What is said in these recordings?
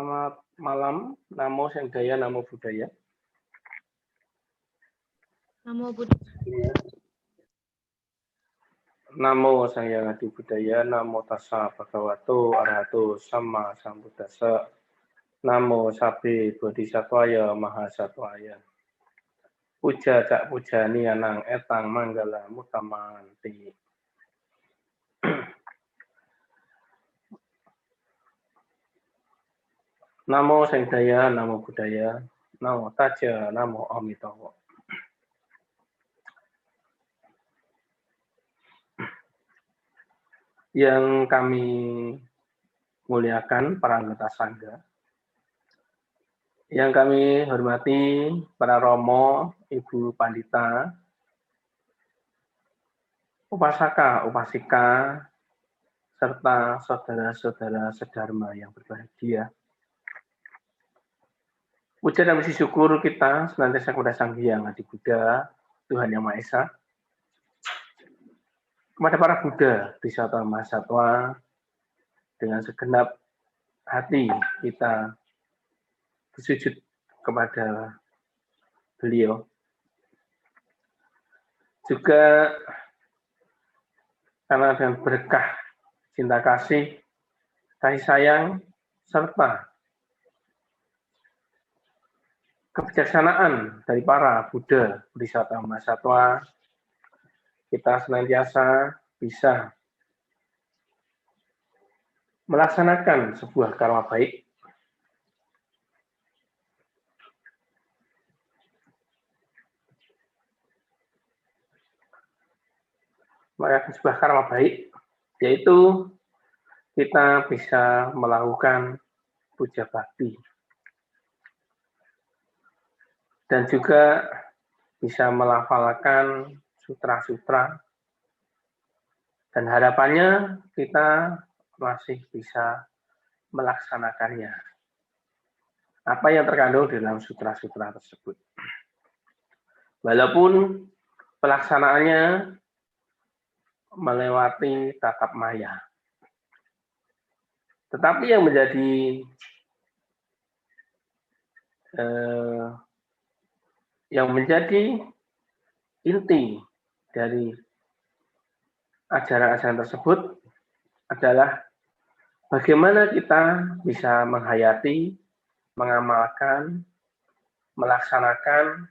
Selamat malam, Namo Sang Daya, Namo Buddhaya. Namo Buddhaya. Namo Sang Hyang Adi Buddhaya, Namo Tassa Bhagavato Arahato Samma Sambuddhassa. Namo Sabbe Bodhisattvaya Mahasattvaya. Puja cak pujani anang etang manggala mutamanti. Namo Sang Daya, Namo Buddhaya, Namo Taja, Namo Amitabha. Yang kami muliakan para anggota Sangga, yang kami hormati para Romo, Ibu Pandita, Upasaka, Upasika, serta saudara-saudara sedharma yang berbahagia. Puja dan puji syukur kita senantiasa kepada Sang Hyang Adi Buddha, Tuhan Yang Maha Esa, kepada para Buddha, Bodhisattva, Mahasatwa, dengan segenap hati kita bersujud kepada beliau. Juga karena dengan berkah cinta kasih sayang, serta kebijaksanaan dari para Buddha, Bodhisattva, Mahasatwa, kita senantiasa bisa melaksanakan sebuah karma baik sebuah karma baik, yaitu kita bisa melakukan puja bakti dan juga bisa melafalkan sutra-sutra, dan harapannya kita masih bisa melaksanakannya apa yang terkandung di dalam sutra-sutra tersebut, walaupun pelaksanaannya melewati tatap maya. Tetapi yang menjadi inti dari ajaran-ajaran tersebut adalah bagaimana kita bisa menghayati, mengamalkan, melaksanakan,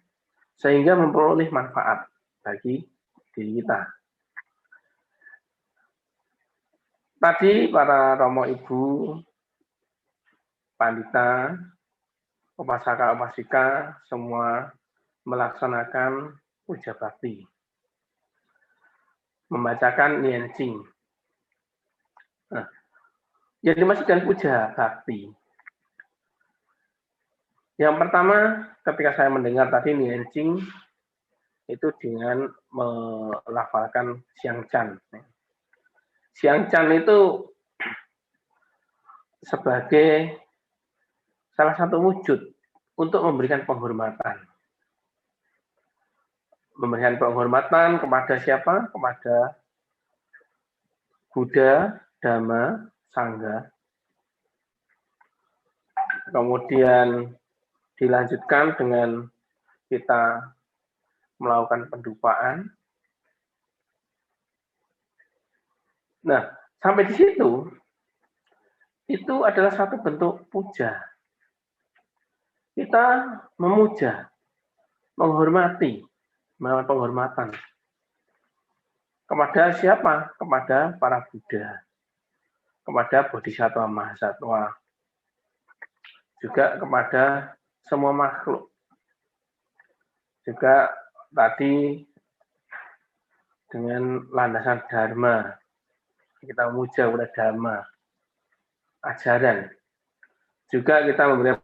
sehingga memperoleh manfaat bagi diri kita. Tadi para Romo Ibu, Pandita, Upasaka, Upasika, semua melaksanakan puja bakti, membacakan Nianjing. Nah, yang dimaksudkan puja bakti, yang pertama ketika saya mendengar tadi Nianjing itu dengan melafalkan Xiangcan. Xiangcan itu sebagai salah satu wujud untuk memberikan penghormatan. Memberikan penghormatan kepada siapa? Kepada Buddha, Dhamma, Sangha. Kemudian dilanjutkan dengan kita melakukan pendupaan. Nah, sampai di situ, itu adalah satu bentuk puja. Kita memuja, menghormati, melakukan penghormatan. Kepada siapa? Kepada para Buddha, kepada Bodhisattva, Mahasatwa, juga kepada semua makhluk. Juga tadi dengan landasan Dharma, kita memuja kepada Dhamma, ajaran. Juga kita memberikan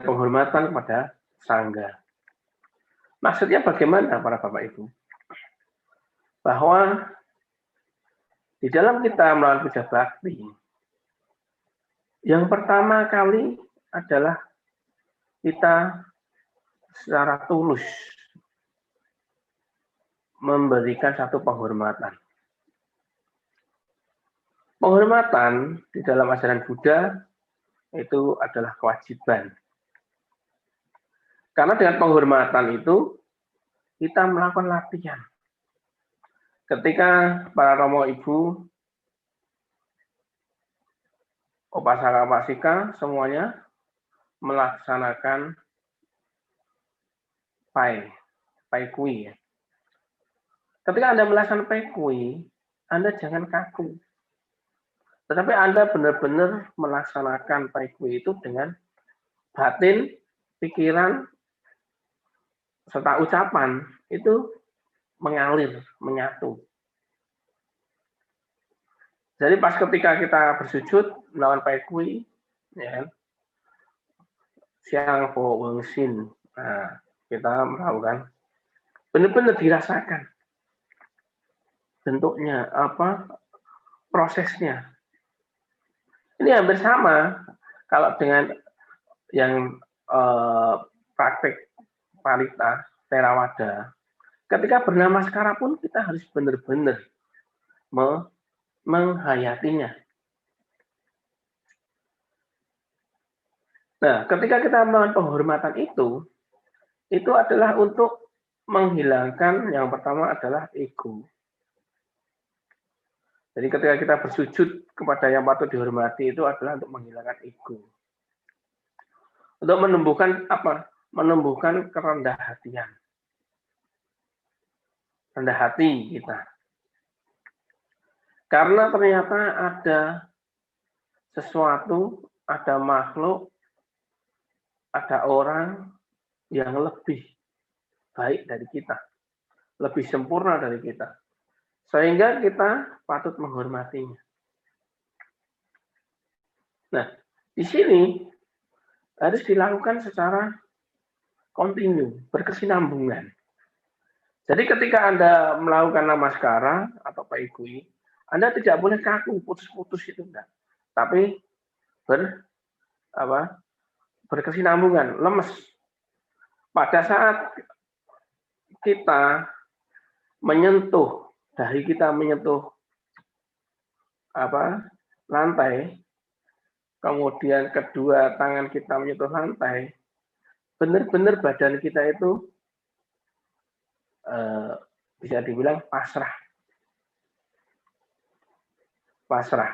penghormatan kepada Sangha. Maksudnya bagaimana para Bapak Ibu? Bahwa di dalam kita melakukan puja bakti, yang pertama kali adalah kita secara tulus memberikan satu penghormatan. Penghormatan di dalam ajaran Buddha itu adalah kewajiban. Karena dengan penghormatan itu kita melakukan latihan. Ketika para romo ibu, upasaka-upasika semuanya melaksanakan pai kui. Ketika Anda melaksanakan pai kui, Anda jangan kaku. Tetapi Anda benar-benar melaksanakan pai kui itu dengan batin, pikiran, serta ucapan itu mengalir, menyatu. Jadi pas ketika kita bersujud melawan pai kui, ya, siang po wengsin, nah, kita melakukan benar-benar dirasakan bentuknya, prosesnya. Ini hampir sama kalau dengan yang praktik parita, Theravada. Ketika bernamaskara pun kita harus benar-benar menghayatinya. Nah, ketika kita melakukan penghormatan itu adalah untuk menghilangkan, yang pertama adalah ego. Jadi ketika kita bersujud kepada yang patut dihormati itu adalah untuk menghilangkan ego. Untuk menumbuhkan apa? Menumbuhkan kerendah hatian. Rendah hati kita. Karena ternyata ada sesuatu, ada makhluk, ada orang yang lebih baik dari kita. Lebih sempurna dari kita. Sehingga kita patut menghormatinya. Nah, di sini harus dilakukan secara kontinu, berkesinambungan. Jadi ketika Anda melakukan namaskara atau pai kui, Anda tidak boleh kaku, putus-putus itu enggak. Tapi berkesinambungan, lemes. Pada saat kita menyentuh, dahi kita menyentuh lantai, kemudian kedua tangan kita menyentuh lantai, benar-benar badan kita itu bisa dibilang pasrah. Pasrah.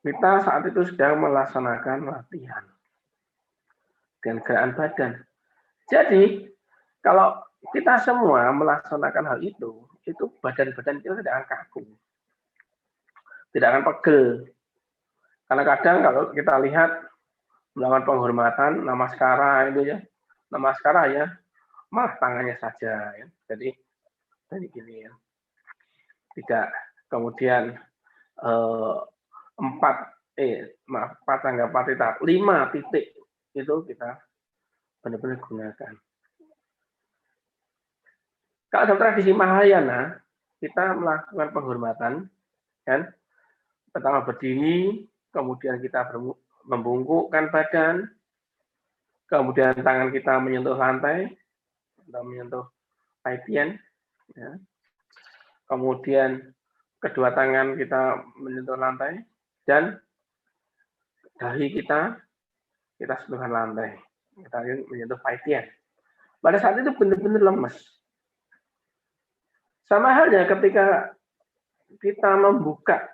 Kita saat itu sedang melaksanakan latihan dengan gerakan badan. Jadi, kalau kita semua melaksanakan hal itu badan-badan kita tidak akan kaku. Tidak akan pegel. Karena kadang kalau kita lihat melakukan penghormatan, namaskara itu ya, namaskara ya, malah tangannya saja ya. Jadi gini ya. Tidak kemudian 5 titik itu kita benar-benar gunakan. Kalau dalam tradisi Mahayana, kita melakukan penghormatan, kan? Pertama berdiri, kemudian kita membungkukkan badan, kemudian tangan kita menyentuh lantai, atau menyentuh paitian, ya. Kemudian kedua tangan kita menyentuh lantai, dan dahi kita sentuhkan lantai. Kita menyentuh paitian. Pada saat itu benar-benar lemes. Sama halnya ketika kita membuka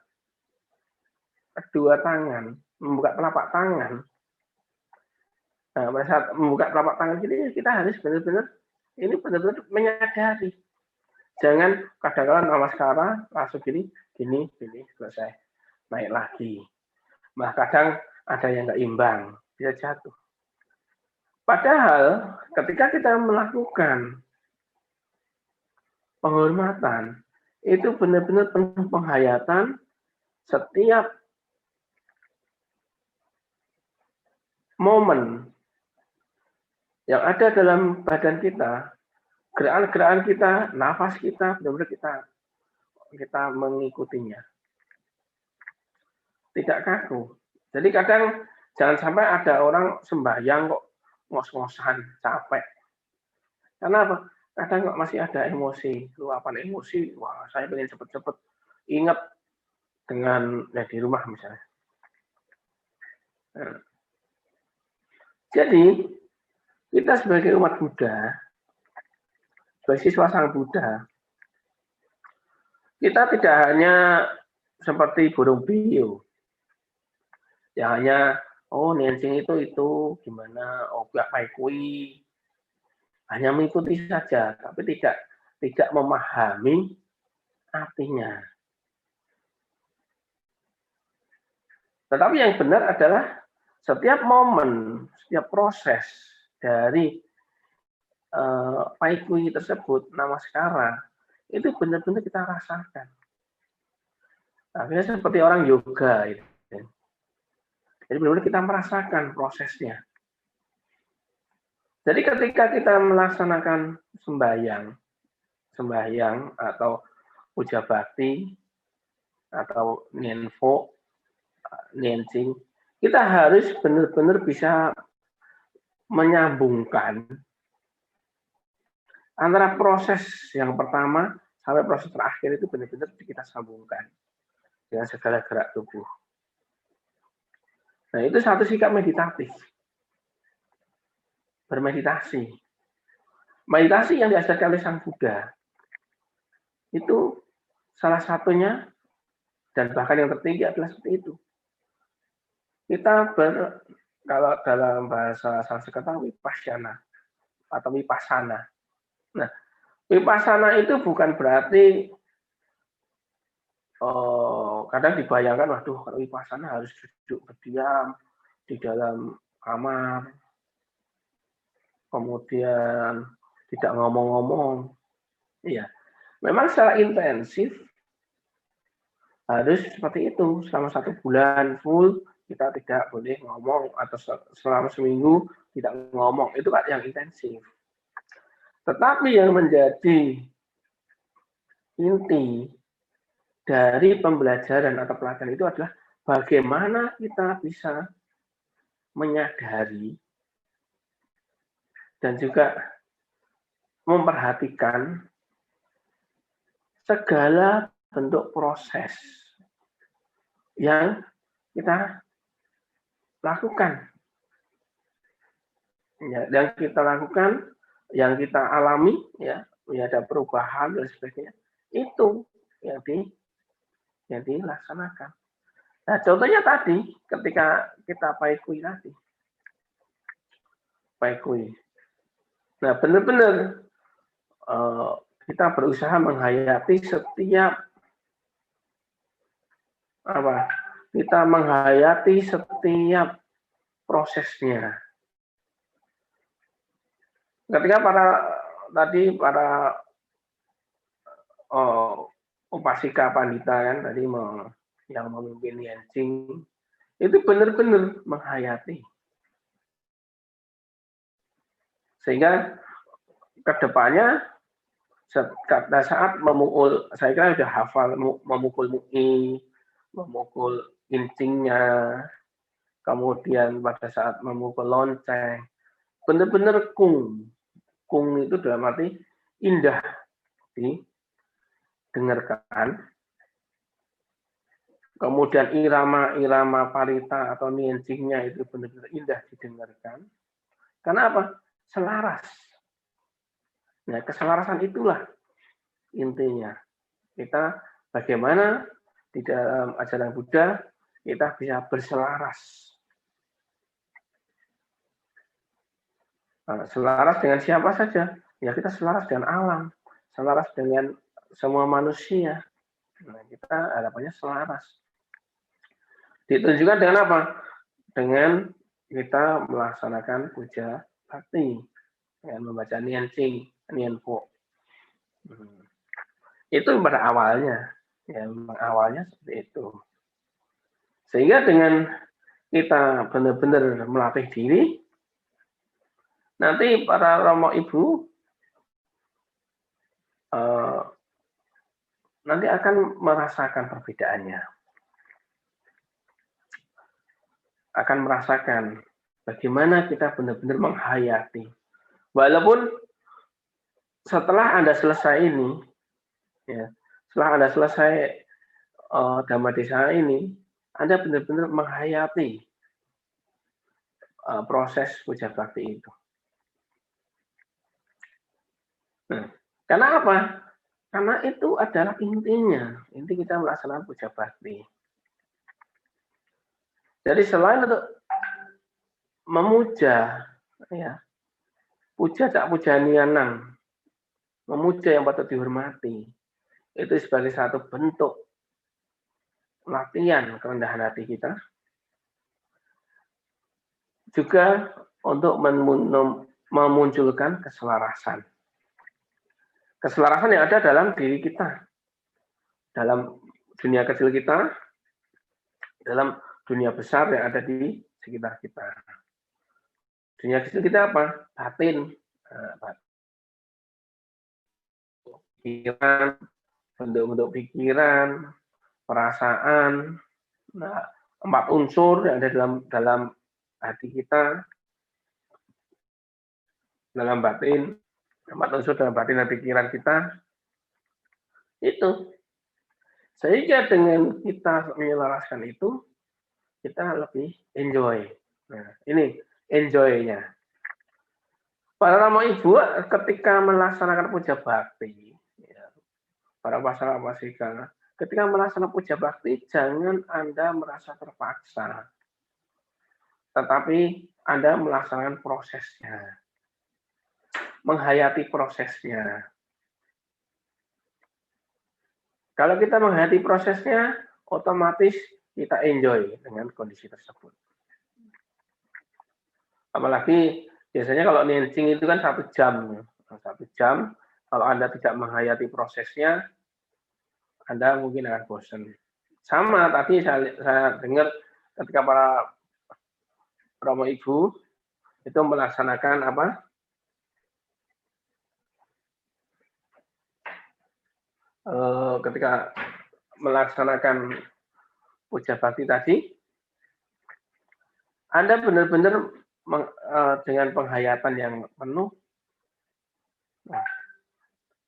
kedua tangan, membuka telapak tangan. Nah, pada saat membuka telapak tangan ini kita harus benar-benar menyadari. Jangan kadang-kadang namaskara langsung gini, selesai. Naik lagi. Nah, kadang ada yang nggak imbang, bisa jatuh. Padahal ketika kita melakukan penghormatan, itu benar-benar penuh penghayatan setiap momen yang ada dalam badan kita, gerakan-gerakan kita, nafas kita, benar-benar kita mengikutinya. Tidak kaku. Jadi kadang jangan sampai ada orang sembahyang kok ngos-ngosan, capek. Karena apa? Kadang kok masih ada emosi, luapan emosi. Wah, saya pengen cepet-cepet ingat dengan di rumah misalnya. Nah, jadi kita sebagai umat Buddha, sebagai siswa Sang Buddha, kita tidak hanya seperti burung piyuh, ya hanya oh Nianjing itu gimana, oh Pai Kui, hanya mengikuti saja, tapi tidak memahami artinya. Tetapi yang benar adalah setiap momen, setiap proses dari Pai Kui tersebut, namaskara, itu benar-benar kita rasakan. Akhirnya seperti orang yoga. Gitu. Jadi benar-benar kita merasakan prosesnya. Jadi ketika kita melaksanakan sembahyang atau puja bakti, atau nianfo, nianjing, kita harus benar-benar bisa menyambungkan antara proses yang pertama sampai proses terakhir itu benar-benar kita sambungkan dengan segala gerak tubuh. Nah, itu satu sikap meditatif. Bermeditasi. Meditasi yang diajarkan oleh Sang Buddha itu salah satunya dan bahkan yang tertinggi adalah seperti itu. Kita kalau dalam bahasa Sanskerta vipassana atau vipassana. Nah, vipassana itu bukan berarti kadang dibayangkan, waduh kalau vipassana harus duduk berdiam di dalam kamar, kemudian tidak ngomong-ngomong. Iya, memang secara intensif harus seperti itu selama 1 bulan full kita tidak boleh ngomong atau selama seminggu tidak ngomong, itu kan yang intensif. Tetapi yang menjadi inti dari pembelajaran atau pelajaran itu adalah bagaimana kita bisa menyadari dan juga memperhatikan segala bentuk proses yang kita lakukan. Ya, yang kita lakukan, yang kita alami, ya ada perubahan dan sebagainya, itu yang dilaksanakan. Nah, contohnya tadi, ketika kita Pai Kui tadi. Pai Kui. Nah, benar-benar kita berusaha menghayati setiap kita menghayati setiap prosesnya. Ketika para upasika pandita kan tadi yang memimpin Nianjing itu benar-benar menghayati. Sehingga kedepannya pada saat memukul, saya kira sudah hafal memukul mu'i, memukul incingnya, kemudian pada saat memukul lonceng, benar-benar kung itu dalam arti indah didengarkan, kemudian irama parita atau nianjingnya itu benar-benar indah didengarkan. Karena apa? Selaras. Nah, keselarasan itulah intinya. Kita bagaimana di dalam ajaran Buddha kita bisa berselaras. Nah, selaras dengan siapa saja? Ya kita selaras dengan alam, selaras dengan semua manusia. Nah, kita harapannya selaras. Ditunjukkan dengan apa? Dengan kita melaksanakan puja bakti, dengan membaca Nianjing, Nianfo. Itu pada awalnya, ya awalnya seperti itu. Sehingga dengan kita benar-benar melatih diri, nanti para romo ibu nanti akan merasakan perbedaannya. Akan merasakan bagaimana kita benar-benar menghayati. Walaupun setelah Anda selesai ini, ya, setelah Anda selesai Dhamma Desa ini, Anda benar-benar menghayati proses puja bakti itu. Nah, karena apa? Karena itu adalah intinya, inti kita melaksanakan puja bakti. Jadi selain untuk memuja, ya, puja tak pujanianang, memuja yang patut dihormati, itu sebagai satu bentuk latihan kerendahan hati kita, juga untuk memunculkan keselarasan. Keselarasan yang ada dalam diri kita, dalam dunia kecil kita, dalam dunia besar yang ada di sekitar kita. Dunia kecil kita apa? Batin, pikiran, bentuk-bentuk pikiran, perasaan, nah, 4 unsur yang ada dalam hati kita, dalam batin, 4 unsur dalam batin dan pikiran kita, itu. Sehingga dengan kita menyelaraskan itu, kita lebih enjoy. Nah, ini enjoy-nya. Para Rama Ibu ketika melaksanakan puja bakti, ya, para pasara pasika, ketika melaksanakan puja bakti, jangan Anda merasa terpaksa. Tetapi Anda melaksanakan prosesnya. Menghayati prosesnya. Kalau kita menghayati prosesnya, otomatis kita enjoy dengan kondisi tersebut. Apalagi biasanya kalau niansing itu kan 1 jam. 1 jam, kalau Anda tidak menghayati prosesnya, Anda mungkin akan bosan. Sama tadi saya dengar ketika para Romo Ibu itu melaksanakan apa? Ketika melaksanakan puja bakti tadi, Anda benar-benar dengan penghayatan yang penuh. Nah,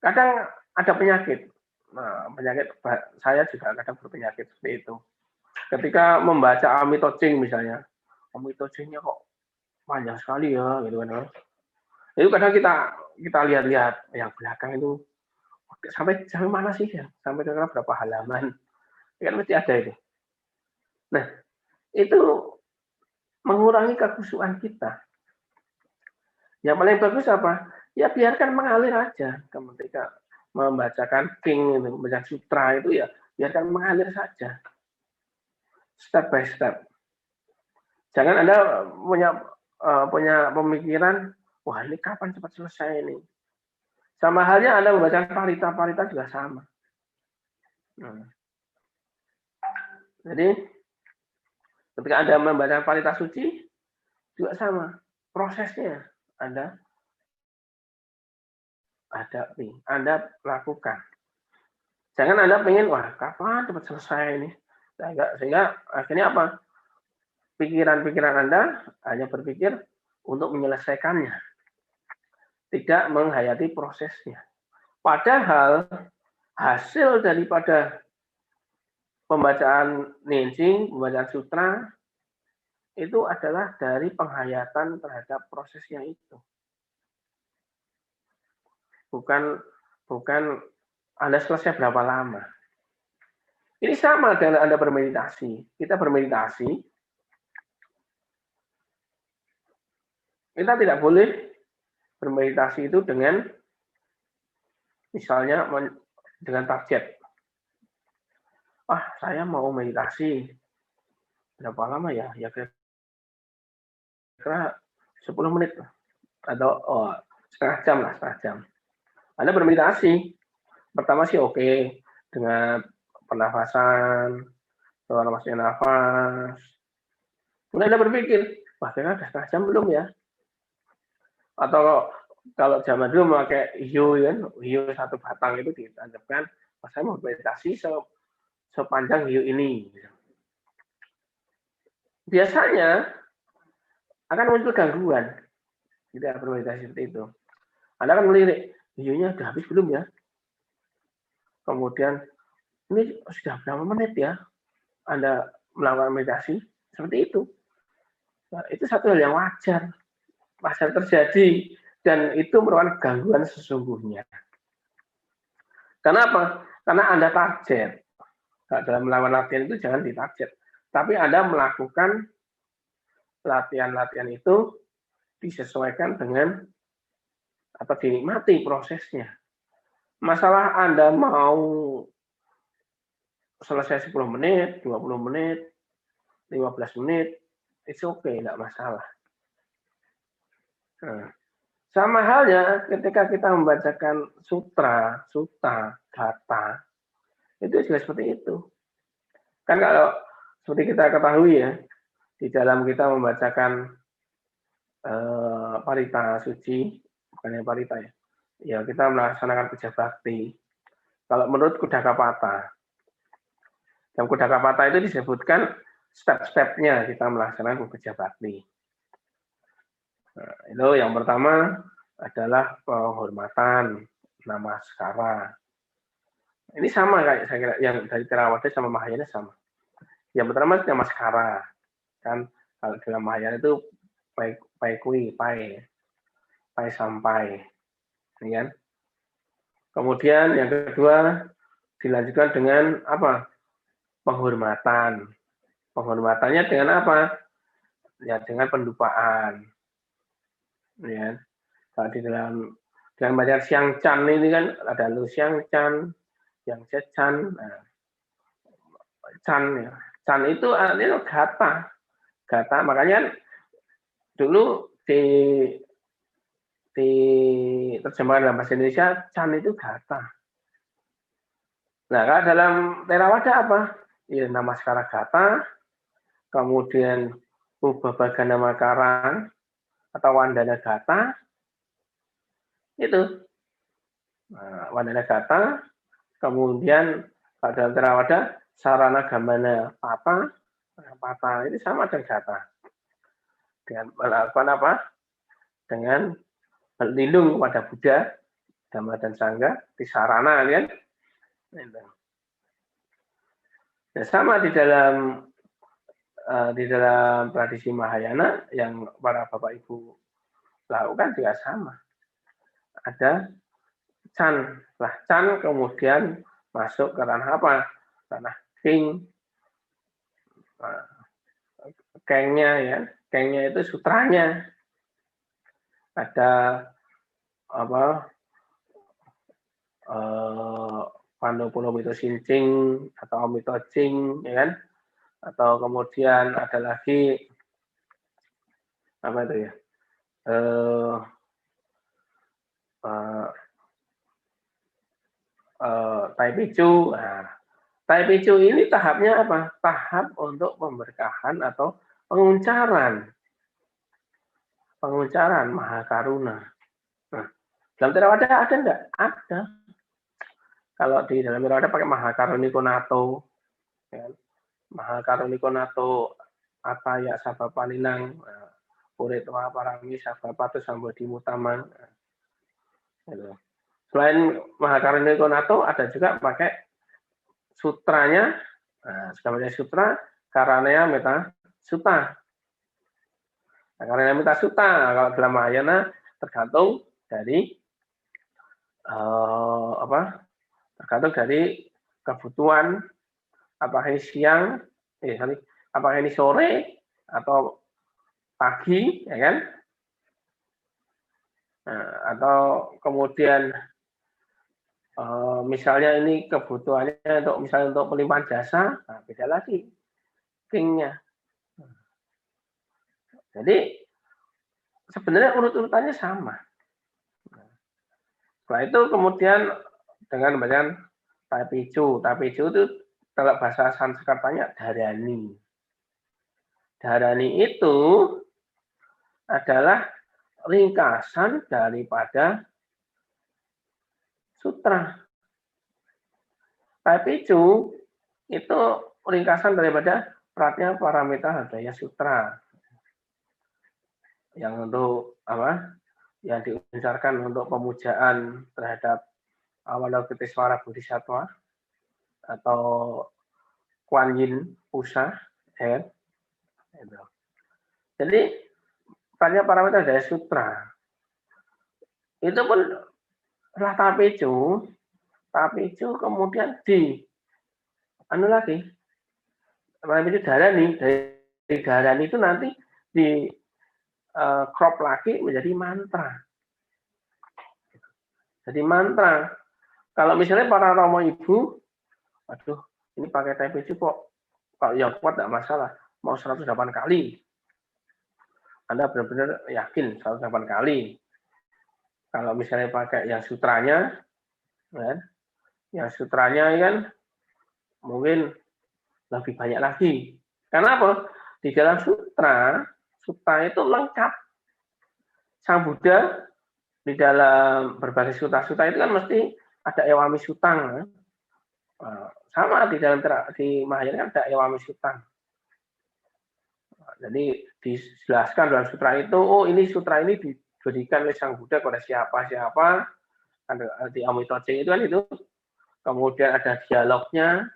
kadang ada penyakit. Nah, penyakit saya juga kadang berpenyakit seperti itu. Ketika membaca Amito Ching misalnya, Amito Ching-nya kok panjang sekali ya, gitu kan. Itu kadang kita lihat-lihat yang belakang itu sampai mana sih ya? Sampai berapa halaman? Kan mesti ada itu. Nah, itu mengurangi kekhusyuan kita. Yang paling bagus apa? Ya biarkan mengalir aja. Ketika membacakan King, membaca sutra itu ya biarkan mengalir saja. Step by step. Jangan Anda punya pemikiran, wah ini kapan cepat selesai ini. Sama halnya Anda membaca parita juga sama. Nah, jadi ketika Anda membaca parita suci juga sama. Prosesnya Anda hadapi, Anda lakukan. Jangan Anda pengen, wah kapan cepat selesai ini. Sehingga akhirnya apa? Pikiran-pikiran Anda hanya berpikir untuk menyelesaikannya. Tidak menghayati prosesnya. Padahal hasil daripada pembacaan Ninsing, pembacaan sutra, itu adalah dari penghayatan terhadap prosesnya itu. Bukan Anda selesai berapa lama. Ini sama dengan Anda bermeditasi. Kita bermeditasi, kita tidak boleh bermeditasi itu dengan misalnya dengan target. Saya mau meditasi berapa lama ya? Ya kira-kira 10 menit atau setengah jam. Anda bermeditasi. Pertama sih oke, dengan pernafasan, saluran nafas. Kemudian Anda berpikir, wah kira udah setengah jam belum ya? Atau kalau zaman dulu memakai hiu kan, hiu 1 batang itu ditancapkan, saya mau meditasi sepanjang hiu ini. Biasanya akan muncul gangguan. Kita bermeditasi seperti itu. Anda akan melirik, hiunya udah habis belum ya? Kemudian, ini sudah berapa menit ya Anda melakukan meditasi? Seperti itu. Nah, itu satu hal yang wajar terjadi, dan itu merupakan gangguan sesungguhnya. Kenapa? Karena Anda target. Dalam melawan latihan itu jangan ditarget, tapi Anda melakukan latihan-latihan itu disesuaikan dengan atau dinikmati prosesnya. Masalah Anda mau selesai 10 menit, 20 menit, 15 menit, it's okay, enggak masalah. Nah, sama halnya ketika kita membacakan sutra, sutta, gatha, itu juga seperti itu. Kan kalau seperti kita ketahui ya, di dalam kita membacakan parita suci, bukannya parita ya, ya kita melaksanakan puja bakti. Kalau menurut Kudakapata, dalam Kudakapata itu disebutkan step-stepnya kita melaksanakan puja bakti. Nah, itu yang pertama adalah penghormatan, namaskara. Ini sama kayak saya kira yang dari Theravada sama Mahayana sama. Yang pertama namaskara, kan kalau dalam Mahayana itu pai sampai, kan? Kemudian yang kedua dilanjutkan dengan apa? Penghormatan. Penghormatannya dengan apa? Ya dengan pendupaan. Ya. Kalau di dalam dengan bacaan Siang Chan ini kan ada Lu Siang Chan, yang Chan, nah, Chan ya. Chan itu artinya gata. Gata, makanya dulu di terjemahkan dalam bahasa Indonesia, Chan itu gata. Nah, kalau dalam Theravada apa? Ya, namaskara gata, kemudian Ubabagana Makara atau Wandana Gata, itu. Nah, Wandana Gata, kemudian kalau dalam Theravada, Sarana Gamana Pata, Pata ini sama dengan Gata. Dengan melakukan apa? Dengan berlindung pada Buddha, Dhamma dan Sangha, di sarana kan. Nah, sama di dalam tradisi Mahayana yang para Bapak Ibu lakukan juga sama. Ada Chan, lah Chan kemudian masuk ke ranah apa? Ranah King, Kengnya ya, Kengnya itu sutranya. Ada apa? Pandopono Mito Sincing atau Mito Cing, ya kan? Atau kemudian ada lagi apa itu ya? Taipicu. Nah, Taipicu ini tahapnya apa? Tahap untuk pemberkahan atau penguncaran. Penguncaran Mahakaruna. Nah, dalam Theravada ada enggak? Ada. Kalau di dalam Theravada pakai Mahakaruniko Nato. Ya. Mahakaruniko Nato Ataya Sabapaninang. Puritwa Parami Sabapatu Sambodi Mutamang. Gitu. Selain Mahakaruniko Nato ada juga pakai sutranya. Nah, sebenarnya sutra Karanaya Meta Sutta. Nah, Karanaya Meta Sutta kalau dalam Mahayana tergantung dari tergantung dari kebutuhan, apakah ini siang, apakah ini sore atau pagi, ya kan? Nah, atau kemudian misalnya ini kebutuhannya untuk pelimpahan jasa, nah beda lagi kingnya. Jadi sebenarnya urut-urutannya sama. Setelah itu kemudian dengan bacaan Taipicu. Taipicu itu kalau bahasa Sanskertanya Dharani. Dharani itu adalah ringkasan daripada sutra. Taipicu itu ringkasan daripada Pratnya Paramita Hadaya Sutra. Yang untuk apa? Yang diucapkan untuk pemujaan terhadap Avalokitesvara Bodhisattva atau Kuan Yin Pusa, ya. Jadi banyak parameter dari sutra. Itu pun setelah tapecu kemudian anu lagi, tapecu darani, dari darani itu nanti di crop lagi menjadi mantra. Jadi mantra. Kalau misalnya para romo ibu, aduh, ini pakai tapecu kok, kalau yang kuat tidak masalah, mau 108 kali. Anda benar-benar yakin 108 kali. Kalau misalnya pakai yang sutranya, kan, yang sutranya kan mungkin lebih banyak lagi. Karena apa? Di dalam sutra itu lengkap. Sang Buddha di dalam berbagai sutra-sutra itu kan mesti ada Ewami Sutang. Sama di dalam di Mahayana kan ada Ewami Sutang. Jadi dijelaskan dalam sutra itu, oh ini sutra ini diberikan oleh Sang Buddha kepada siapa-siapa. Di Amitabha itu kan itu. Kemudian ada dialognya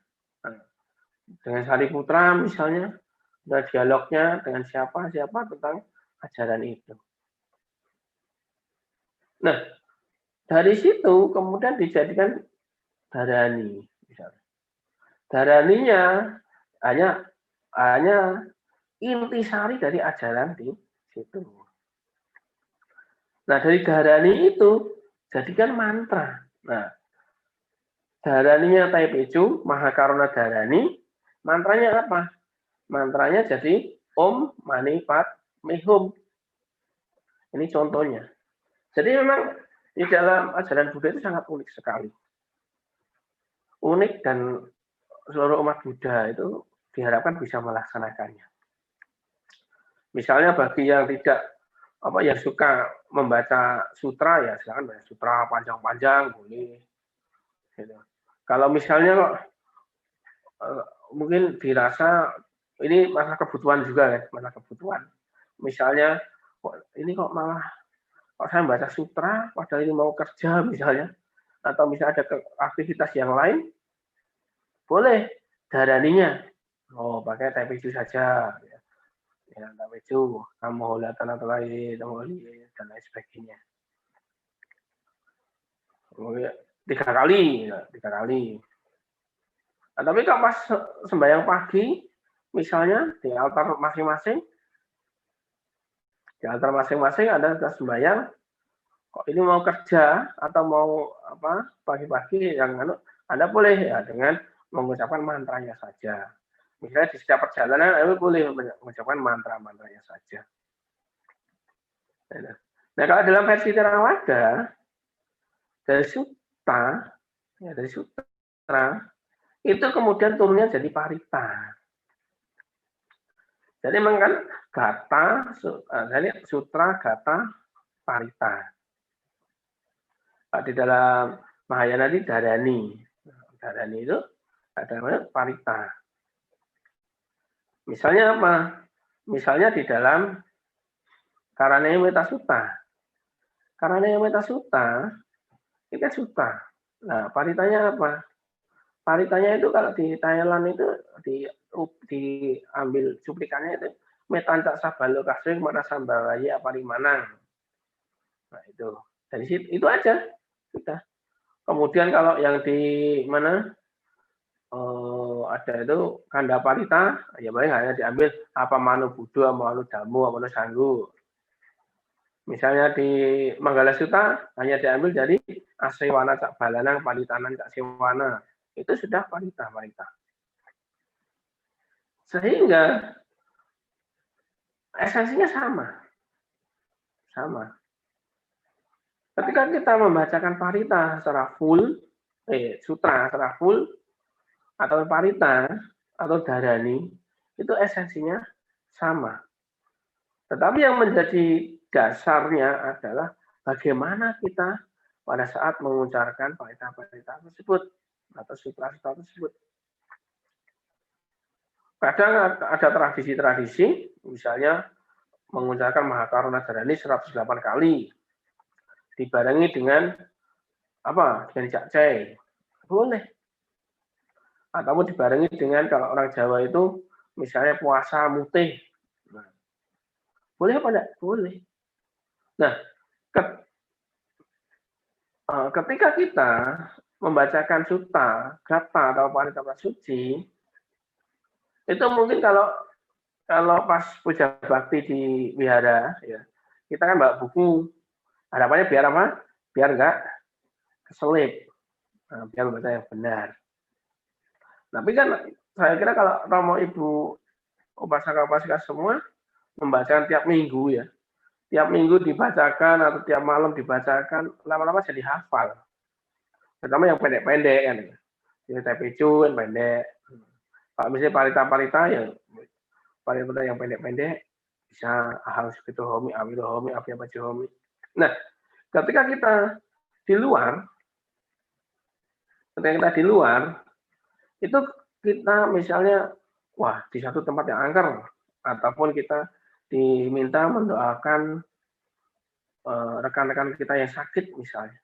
dengan Sariputra misalnya, ada dialognya dengan siapa-siapa tentang ajaran itu. Nah, dari situ kemudian dijadikan darani, misalnya. Daraninya hanya intisari dari ajaran di situ. Nah, dari darani itu jadikan mantra. Nah, daraninya Taipecu, Mahakaruna Darani, mantranya apa? Mantranya jadi Om Mani Padme Hum. Ini contohnya. Jadi memang di dalam ajaran Buddha itu sangat unik sekali. Unik dan seluruh umat Buddha itu diharapkan bisa melaksanakannya. Misalnya bagi yang tidak yang suka membaca sutra ya silakan baca sutra panjang-panjang boleh. Gitu. Kalau misalnya kok mungkin dirasa ini masalah kebutuhan juga ya, masalah kebutuhan. Misalnya ini kok malah kok saya baca sutra padahal ini mau kerja misalnya atau misalnya ada aktivitas yang lain boleh daraninya pakai Taipecu saja ya Taipecu kamu tanah lain dan lain sebagainya. Kemudian 3 kali. Nah, tapi kalau pas sembahyang pagi misalnya di altar masing-masing ada sembahyang kok ini mau kerja atau mau pagi-pagi yang Anda boleh ya dengan mengucapkan mantranya saja. Misalnya di setiap perjalanan Anda boleh mengucapkan mantra-mantranya saja. Nah, kalau dalam versi Theravada dari sutra itu kemudian turunnya jadi parita. Jadi memang kan gata, jadi sutra, gata, parita. Di dalam Mahayana ini darani. Darani itu ada parita. Misalnya apa? Misalnya di dalam Karanaya Metta Sutta. Karanaya Metta Sutta itu kan sutta. Nah, paritanya apa? Paritanya itu kalau di Thailand itu diambil cuplikannya itu metancak sabalo kasih mana sambalaya parimanang. Nah, itu. Dari situ itu aja. Sudah. Kemudian kalau yang di mana ada itu kanda parita, ya paling hanya diambil apa manu budo, manu damu, manu sanggu. Misalnya di Manggala Sutta hanya diambil dari asewana cak balanang, palitanan cak sewana. Itu sudah parita. Sehingga esensinya sama. Ketika kita membacakan parita secara full, sutra secara full, atau parita, atau darani, itu esensinya sama. Tetapi yang menjadi dasarnya adalah bagaimana kita pada saat mengucapkan parita-parita tersebut, atau sutra-sutra tersebut. Kadang ada tradisi-tradisi, misalnya mengucapkan Mahakaruna Darani 108 kali, dibarengi dengan dengan jakcai, boleh. Atau dibarengi dengan kalau orang Jawa itu misalnya puasa mutih. Boleh apa enggak? Boleh. Nah, ketika kita membacakan sutta, gatha atau parita suci, itu mungkin kalau pas puja bakti di wihara, ya, kita kan bawa buku. Harapannya biar apa? Biar enggak keselip. Biar membaca yang benar. Tapi kan saya kira kalau Romo Ibu upasaka-upasika semua membacakan tiap minggu ya. Tiap minggu dibacakan atau tiap malam dibacakan, lama-lama jadi hafal. Terutama yang pendek-pendek kan. Jadi TPQ kan pendek. Kalau misalnya parita-parita yang parita yang pendek-pendek bisa ahal segitu homi, awilu homi, api apa homi. Nah, ketika kita di luar, itu kita misalnya wah di satu tempat yang angker ataupun kita diminta mendoakan rekan-rekan kita yang sakit misalnya.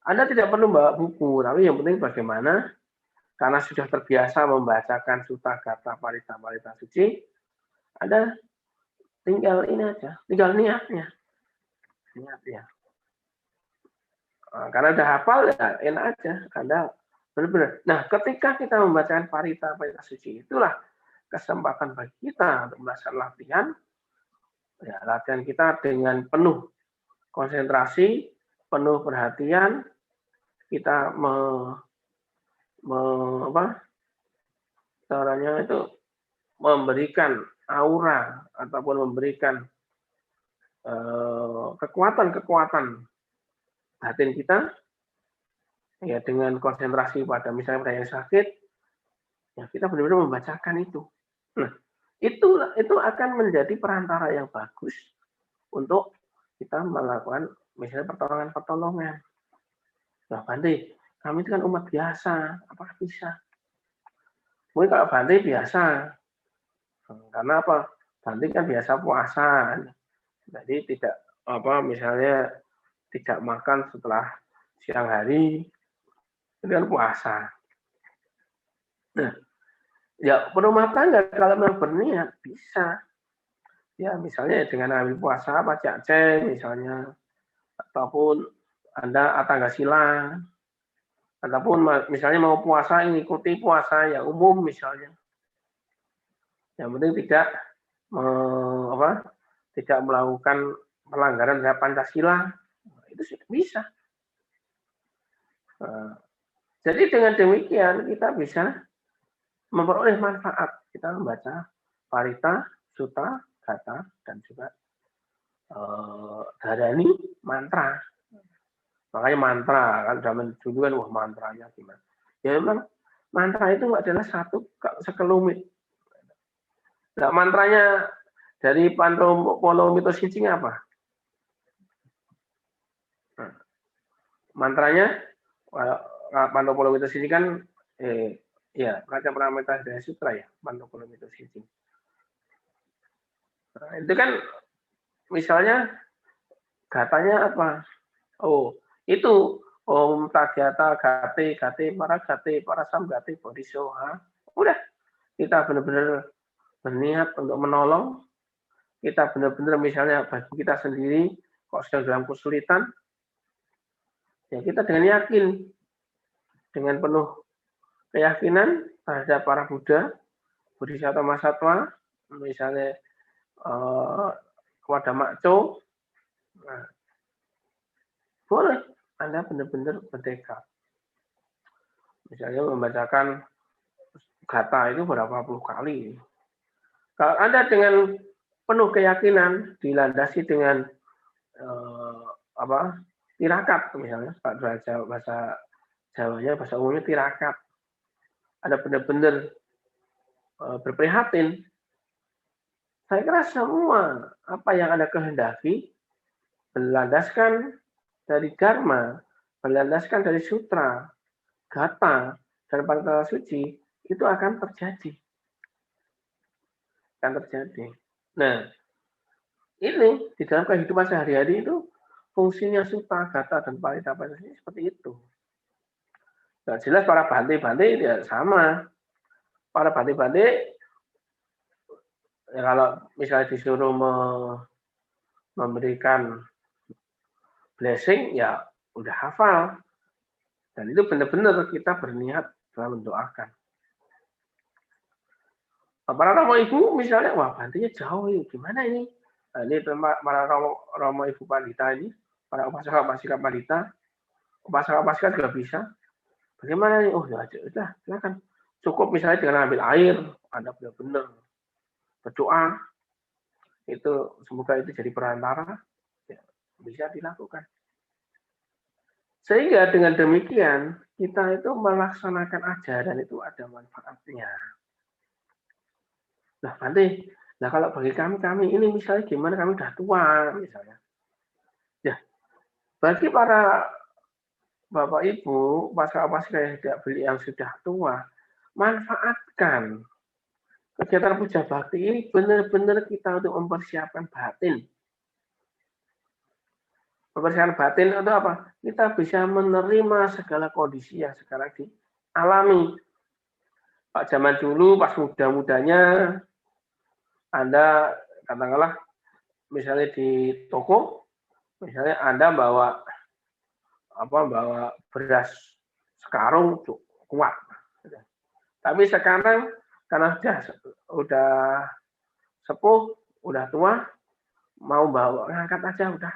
Anda tidak perlu bawa buku, tapi yang penting bagaimana karena sudah terbiasa membacakan sutta, gatha, parita, parita suci, Anda tinggal ini aja, tinggal niatnya. Karena udah hafal ya enak aja, Anda benar-benar. Nah, ketika kita membacakan parita, parita suci, itulah kesempatan bagi kita untuk melakukan latihan. Ya, latihan kita dengan penuh konsentrasi, penuh perhatian, kita caranya itu memberikan aura ataupun memberikan kekuatan batin kita ya dengan konsentrasi pada misalnya pada yang sakit ya kita benar-benar membacakan itu. Nah, itu akan menjadi perantara yang bagus untuk kita melakukan misalnya pertolongan. Nah, Bante, kami itu kan umat biasa, apakah bisa? Mungkin kalau Bante biasa, karena apa? Bante kan biasa puasa, jadi tidak misalnya tidak makan setelah siang hari, itu kan puasa. Nah, ya rumah tangga kalau memang berniat bisa, ya misalnya dengan ambil puasa pacak ceng misalnya, ataupun Anda tangga silang, ataupun misalnya mau puasa mengikuti puasa yang umum misalnya. Yang penting tidak melakukan pelanggaran terhadap Pancasila, itu sudah bisa. Jadi dengan demikian kita bisa memperoleh manfaat. Kita membaca parita, sutta, gatha, dan juga dharani mantra. Makanya mantra kan zaman dulu kan wah mantranya gimana. Ya memang mantra itu adalah satu sekelumit. Nah, mantranya dari Pantopolo Mitos Cicing apa? Nah, mantranya Pantopolo Mitos Cicing kan ya Raja Pramita Daya Sutra ya Pantopolo Mitos Cicing. Nah, itu kan misalnya gatanya apa? Oh, itu Om Tagyata Gate para Sam Gate Bodhisoha. Udah, kita benar-benar berniat untuk menolong. Kita benar-benar misalnya bagi kita sendiri, kok sedang dalam kesulitan, ya kita dengan yakin, dengan penuh keyakinan terhadap para Buddha, Bodhisattva Mahasattva, misalnya kepada Makco, nah, boleh Anda benar-benar bertekad. Misalnya membacakan gatha itu berapa puluh kali. Kalau Anda dengan penuh keyakinan dilandasi dengan tirakat misalnya bahasa Jawanya bahasa umumnya tirakat. Ada benar-benar berprihatin. Saya kira semua apa yang Anda kehendaki berlandaskan dari dharma, berlandaskan dari sutra, gatha, dan parita suci itu akan terjadi. Nah, ini di dalam kehidupan sehari-hari itu fungsinya sutta, gatha, dan parita suci seperti itu. Nah, jelas para bante-bante ya sama. Para bante-bante Ya, kalau misalnya disuruh memberikan blessing, ya udah hafal. Dan itu benar-benar kita berniat dalam mendoakan. Para romo ibu misalnya, wah bantunya jauh ini, gimana ini? Nah, ini para romo ibu pandita ini, para upasaka pandita, upasaka juga bisa. Bagaimana nih? Oh ya, udah, silakan. Cukup misalnya dengan ambil air, Anda benar-benar berdoa, itu semoga itu jadi perantara, ya, bisa dilakukan. Sehingga dengan demikian, kita itu melaksanakan ajaran itu ada manfaatnya. Nah, nanti, nah kalau bagi kami ini misalnya gimana, kami udah tua misalnya. Ya, bagi para Bapak Ibu, pasca yang sudah tua, manfaatkan kegiatan puja bakti ini benar-benar kita untuk mempersiapkan batin. Mempersiapkan batin itu apa? Kita bisa menerima segala kondisi yang sekarang dialami. Pak zaman dulu pas muda-mudanya Anda katakanlah misalnya di toko, misalnya Anda bawa beras sekarung kuat. Tapi sekarang karena udah sepuh, udah tua, mau bawa ngangkat aja udah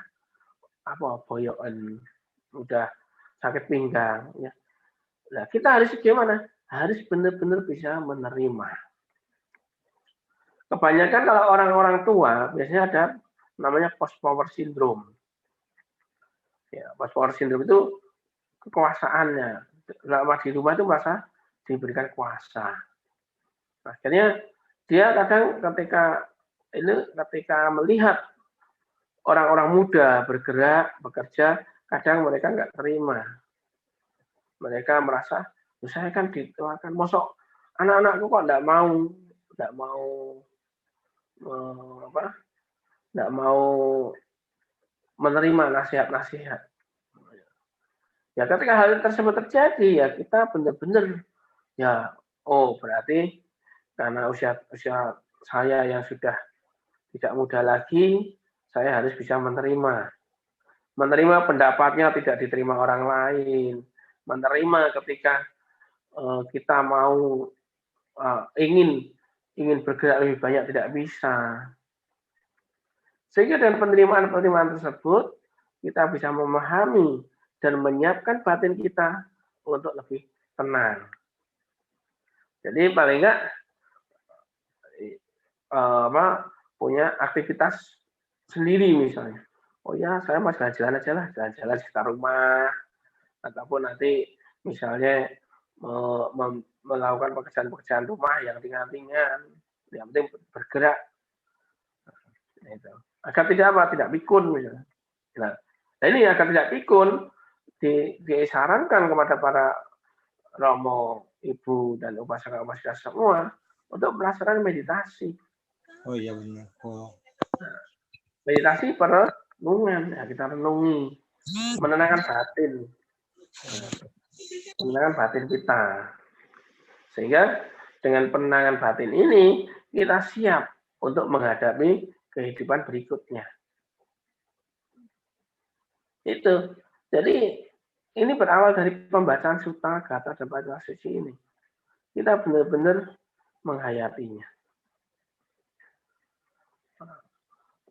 boyokan, udah sakit pinggang ya. Nah, kita harus gimana? Harus benar-benar bisa menerima. Kebanyakan kalau orang-orang tua biasanya ada namanya post power syndrome. Ya, post power syndrome itu kekuasaannya. Lama di rumah itu merasa diberikan kuasa. Akhirnya dia kadang ketika melihat orang-orang muda bergerak, bekerja, kadang mereka nggak terima. Mereka merasa, saya kan dituakan, mosok anak-anakku kok nggak mau menerima nasihat-nasihat. Ya ketika hal tersebut terjadi, ya kita benar-benar ya, oh berarti karena usia saya yang sudah tidak muda lagi, saya harus bisa menerima pendapatnya tidak diterima orang lain, menerima ketika kita mau ingin bergerak lebih banyak tidak bisa. Sehingga dengan penerimaan tersebut kita bisa memahami dan menyiapkan batin kita untuk lebih tenang. Jadi paling enggak punya aktivitas sendiri misalnya. Oh ya, saya mau jalan-jalan aja lah, jalan-jalan sekitar rumah, ataupun nanti misalnya melakukan pekerjaan-pekerjaan rumah yang ringan-ringan, yang penting bergerak. Itu. Agar tidak pikun misalnya. Nah ini agar tidak pikun, disarankan kepada para romo, ibu dan upasaka-upasika semua untuk melaksanakan meditasi. Oh iya benar. Oh. Nah, meditasi perenungan, ya, kita renungi, menenangkan batin, menenangkan batin kita, sehingga dengan penenangan batin ini kita siap untuk menghadapi kehidupan berikutnya. Itu, jadi ini berawal dari pembacaan Sutta, Gatha, dan Pancasila Suci ini. Kita benar-benar menghayatinya.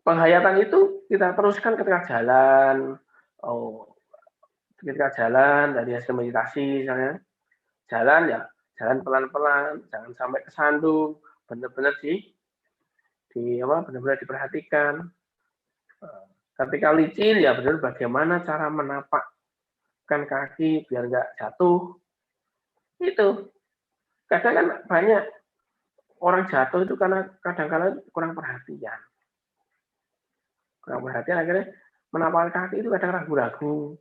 Penghayatan itu kita teruskan ketika jalan, ketika jalan dari hasil meditasi misalnya, jalan pelan-pelan, jangan sampai kesandung, benar-benar benar-benar diperhatikan. Ketika licin ya benar bagaimana cara menapakkan kaki biar nggak jatuh. Itu kadang kan banyak orang jatuh itu karena kadang-kadang kurang perhatian. Kurang perhatian akhirnya menapakkan kaki itu kadang ragu-ragu,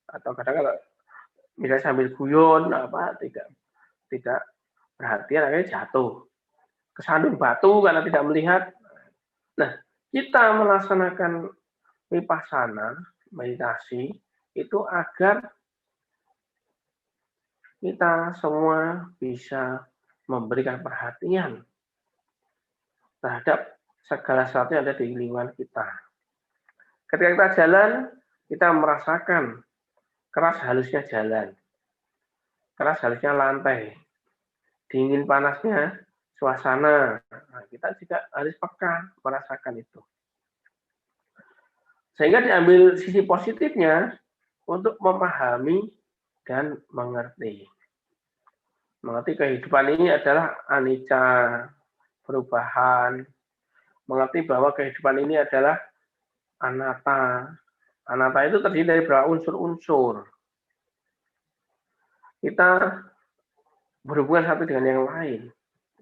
atau kadang kalau misalnya sambil guyon tidak perhatian akhirnya jatuh, kesandung batu karena tidak melihat. Nah, kita melaksanakan vipassana meditasi itu agar kita semua bisa memberikan perhatian terhadap segala sesuatu yang ada di lingkungan kita. Ketika kita jalan, kita merasakan keras halusnya jalan, keras halusnya lantai, dingin panasnya suasana. Nah, kita juga harus peka merasakan itu. Sehingga diambil sisi positifnya untuk memahami dan mengerti. Mengerti kehidupan ini adalah anicca, perubahan. Mengerti bahwa kehidupan ini adalah anatta. Anatta itu terdiri dari beberapa unsur-unsur. Kita berhubungan satu dengan yang lain.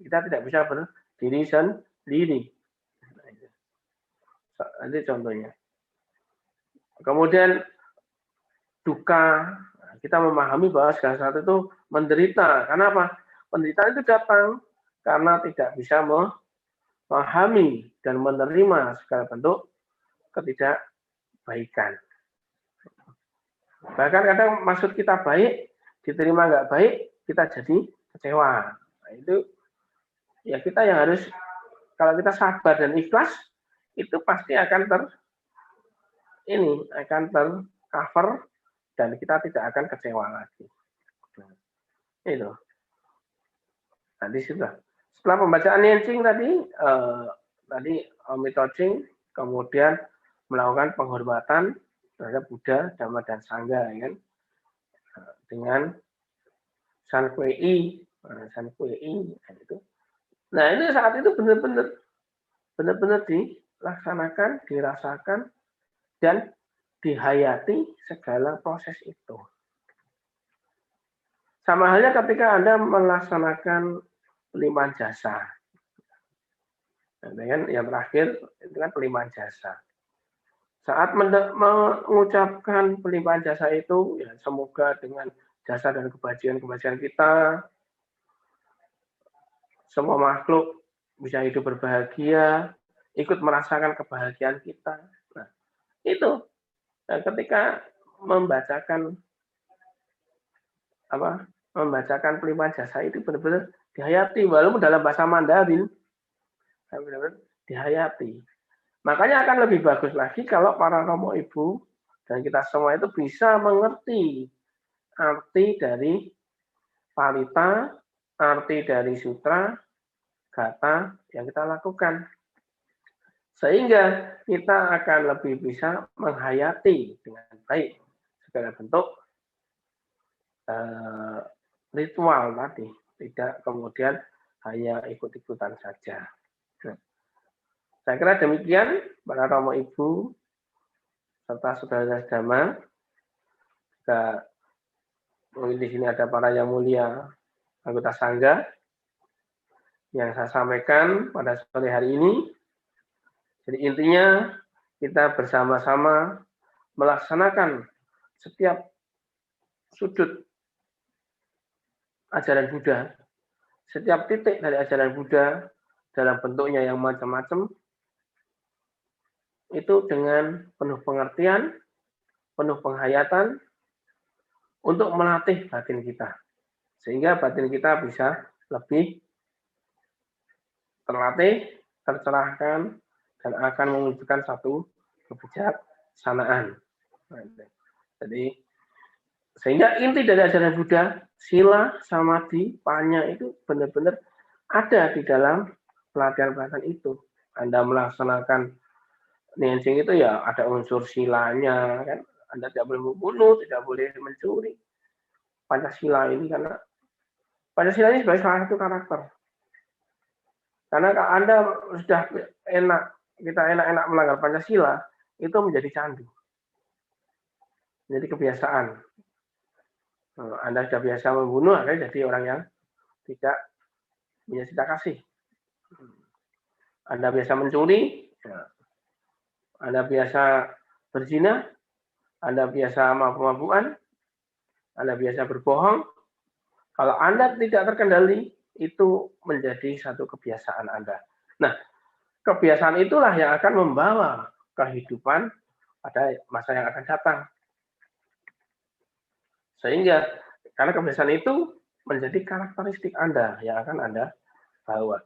Kita tidak bisa berdiri sendiri. Ini contohnya. Kemudian duka, kita memahami bahwa segala sesuatu itu menderita. Karena apa? Penderitaan itu datang karena tidak bisa memahami dan menerima segala bentuk ketidakbaikan. Bahkan kadang maksud kita baik, diterima nggak baik, kita jadi kecewa. Nah, itu ya kita yang harus, kalau kita sabar dan ikhlas, itu pasti akan tercover dan kita tidak akan kecewa lagi. Itu. Nanti sudah. Setelah pembacaan Nianjing tadi Omitocing kemudian melakukan penghormatan terhadap Buddha, Dhamma dan Sangha, kan? Dengan Sankuei, itu. Nah, ini saat itu benar-benar dilaksanakan, dirasakan dan dihayati segala proses itu. Sama halnya ketika Anda melaksanakan pelimpahan jasa. Dengan yang terakhir itu kan pelimpahan jasa. Saat mengucapkan pelimpahan jasa itu, ya semoga dengan jasa dan kebajikan kita, semua makhluk bisa hidup berbahagia, ikut merasakan kebahagiaan kita. Nah, itu. Nah, ketika membacakan pelimpahan jasa itu benar-benar dihayati, walaupun dalam bahasa Mandarin, benar-benar dihayati. Makanya akan lebih bagus lagi kalau para romo ibu dan kita semua itu bisa mengerti arti dari parita, arti dari sutra, kata yang kita lakukan. Sehingga kita akan lebih bisa menghayati dengan baik segala bentuk ritual tadi, tidak kemudian hanya ikut-ikutan saja. Nah, saya kira demikian para romo ibu serta saudara Dhamma. Mungkin di sini ada para yang mulia anggota sangga yang saya sampaikan pada sore hari ini. Jadi intinya kita bersama-sama melaksanakan setiap sudut ajaran Buddha, setiap titik dari ajaran Buddha dalam bentuknya yang macam-macam, itu dengan penuh pengertian, penuh penghayatan, untuk melatih batin kita. Sehingga batin kita bisa lebih terlatih, tercerahkan, dan akan mewujudkan satu kebijaksanaan. Jadi, sehingga inti dari ajaran Buddha, sila, samadhi, panya itu benar-benar ada di dalam pelatihan-pelatihan itu. Anda melaksanakan Nianjing itu ya ada unsur silanya, kan? Anda tidak boleh membunuh, tidak boleh mencuri. Pancasila ini karena Pancasila ini sebagai salah satu karakter. Karena kalau Anda sudah kita enak-enak melanggar Pancasila, itu menjadi candu. Menjadi kebiasaan. Anda sudah biasa membunuh, akhirnya jadi orang yang tidak punya cinta kasih. Anda biasa mencuri, Anda biasa berzina, Anda biasa mabuk-mabukan, Anda biasa berbohong. Kalau Anda tidak terkendali, itu menjadi satu kebiasaan Anda. Nah, kebiasaan itulah yang akan membawa kehidupan pada masa yang akan datang. Sehingga, karena kebiasaan itu menjadi karakteristik Anda yang akan Anda bawa.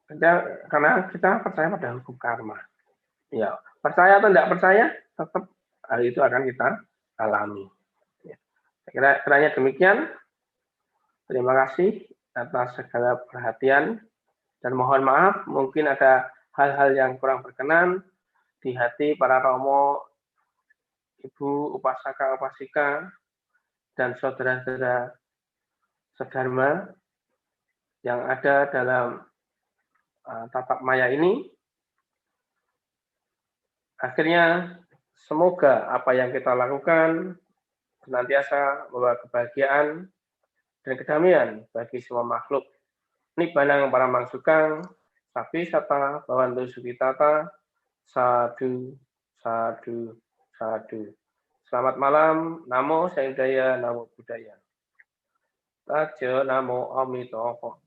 Karena kita percaya pada hukum karma. Ya, percaya atau tidak percaya, tetap hal itu akan kita alami. Ya. Kiranya demikian. Terima kasih atas segala perhatian dan mohon maaf mungkin ada hal-hal yang kurang berkenan di hati para romo, ibu, upasaka, upasika, dan saudara-saudara sedharma yang ada dalam tapak maya ini. Akhirnya semoga apa yang kita lakukan senantiasa membawa kebahagiaan dan kedamaian bagi semua makhluk. Nibbana para mangsukang, sapi sata, bawantu sukitata, sadu, sadu, sadu. Selamat malam, namo saudaya, namo buddhaya. Tajo, namo amitopo.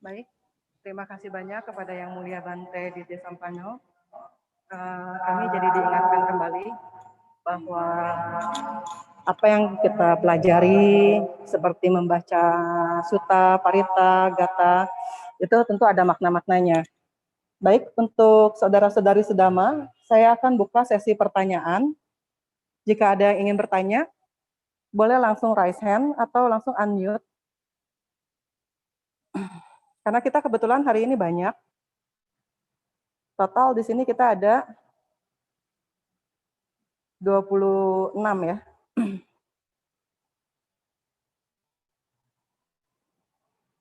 Baik, terima kasih banyak kepada Yang Mulia Bante Ditya Sampano. Kami jadi diingatkan kembali bahwa apa yang kita pelajari seperti membaca sutta, parita, gata, itu tentu ada makna-maknanya. Baik, untuk saudara-saudari sedama, saya akan buka sesi pertanyaan. Jika ada yang ingin bertanya, boleh langsung raise hand atau langsung unmute. Karena kita kebetulan hari ini banyak. Total di sini kita ada 26 ya.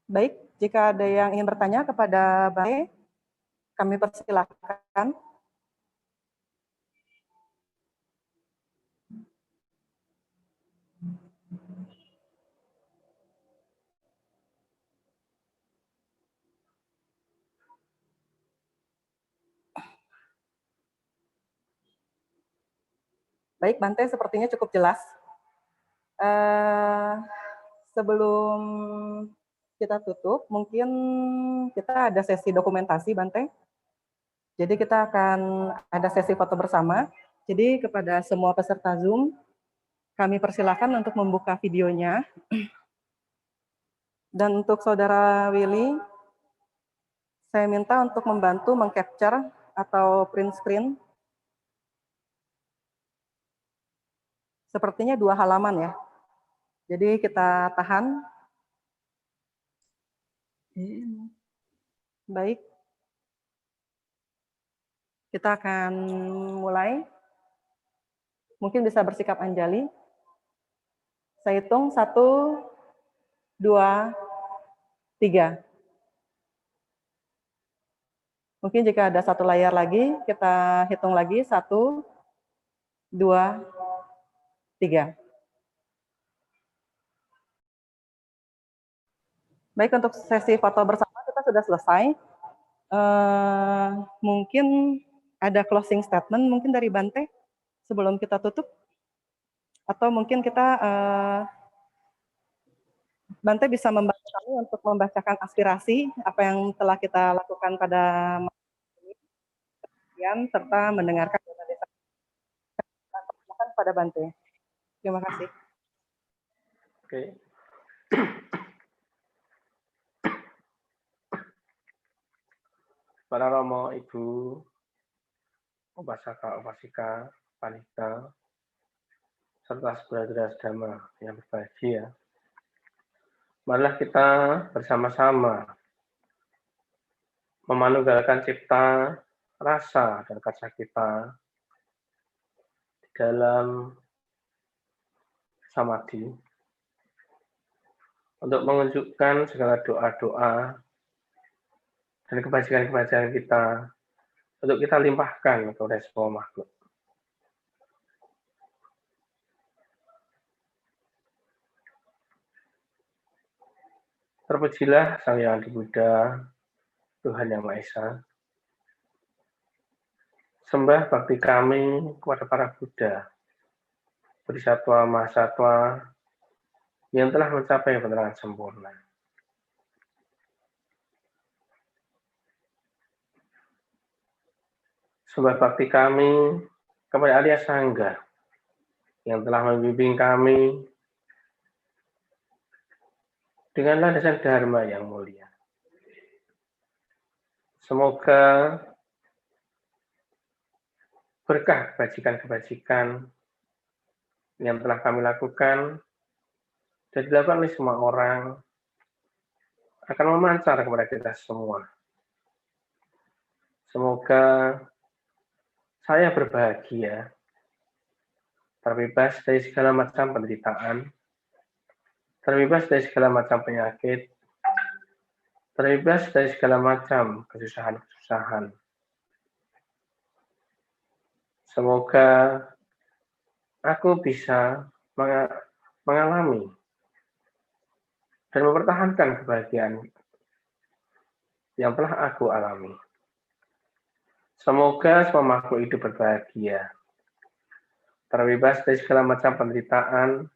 Baik, jika ada yang ingin bertanya kepada Bante, kami persilahkan. Baik, Bante, sepertinya cukup jelas. Sebelum kita tutup, mungkin kita ada sesi dokumentasi, Bante. Jadi kita akan ada sesi foto bersama. Jadi kepada semua peserta Zoom, kami persilahkan untuk membuka videonya. Dan untuk Saudara Willy, saya minta untuk membantu meng-capture atau print screen. Sepertinya 2 halaman ya. Jadi kita tahan. Baik. Kita akan mulai. Mungkin bisa bersikap anjali. Saya hitung 1, 2, 3. Mungkin jika ada 1 layar lagi, kita hitung lagi 1, 2, 3. Baik, untuk sesi foto bersama kita sudah selesai. Mungkin ada closing statement mungkin dari Bante sebelum kita tutup. Atau mungkin kita Bante bisa membantu kami untuk membacakan aspirasi apa yang telah kita lakukan pada malam serta mendengarkan desa-desa pada Bante. Terima kasih. Oke. Para romo, ibu, upasaka, upasika, panita, serta saudara-saudara sedama yang berbahagia. Marilah kita bersama-sama memanunggalkan cipta, rasa, dan karsa kita di dalam samadhi untuk menunjukkan segala doa-doa dan kebajikan-kebajikan kita untuk kita limpahkan kepada semua makhluk. Terpujilah Sang Hyang Adi Buddha, Tuhan Yang Maha Esa. Sembah bakti kami kepada para Buddha, Bodhisattva, Mahasatwa, yang telah mencapai penerangan sempurna. sembah bakti kami kepada Arya Sangga yang telah membimbing kami dengan landasan Dharma yang mulia. Semoga berkah kebajikan-kebajikan yang telah kami lakukan dan dilakukan oleh semua orang akan memancar kepada kita semua. Semoga saya berbahagia, terbebas dari segala macam penderitaan, terbebas dari segala macam penyakit, terbebas dari segala macam kesusahan-kesusahan. Semoga aku bisa mengalami dan mempertahankan kebahagiaan yang telah aku alami. Semoga semua makhluk hidup berbahagia, terbebas dari segala macam penderitaan,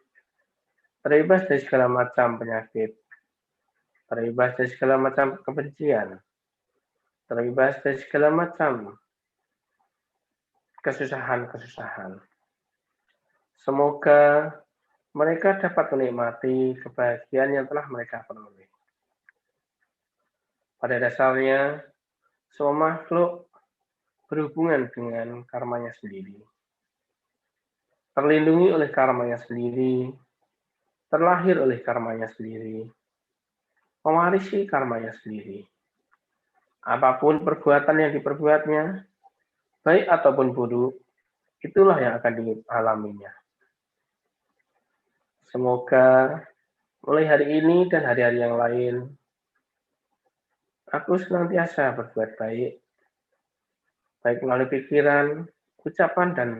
terbebas dari segala macam penyakit, terbebas dari segala macam kebencian, terbebas dari segala macam kesusahan-kesusahan. Semoga mereka dapat menikmati kebahagiaan yang telah mereka peroleh. Pada dasarnya, semua makhluk berhubungan dengan karmanya sendiri, terlindungi oleh karmanya sendiri, terlahir oleh karmanya sendiri, mewarisi karmanya sendiri. Apapun perbuatan yang diperbuatnya, baik ataupun buruk, itulah yang akan dialaminya. Semoga mulai hari ini dan hari-hari yang lain, aku senantiasa berbuat baik melalui pikiran, ucapan, dan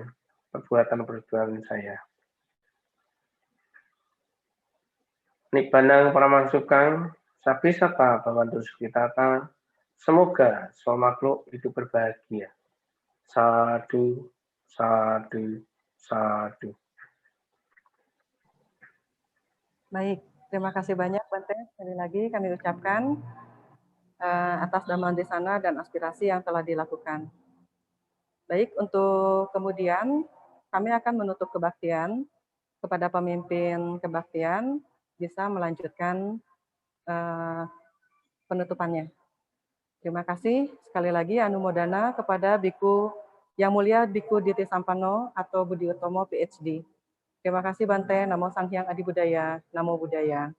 perbuatan-perbuatan saya. Nikbanang Paramangsukan, Sabi Sata Bhavantu Sukhitata, semoga semua makhluk hidup berbahagia. Sadu, sadu, sadu. Baik, terima kasih banyak Bante. Sekali lagi kami ucapkan atas Dhamma Desana dan aspirasi yang telah dilakukan. Baik, untuk kemudian kami akan menutup kebaktian kepada pemimpin kebaktian bisa melanjutkan penutupannya. Terima kasih sekali lagi anumodana kepada Biku Yang Mulia Biku Diti Sampano atau Budi Utomo PhD. Terima kasih Bante, Namo Sang Hyang Adi Budaya, Namo Buddhaya.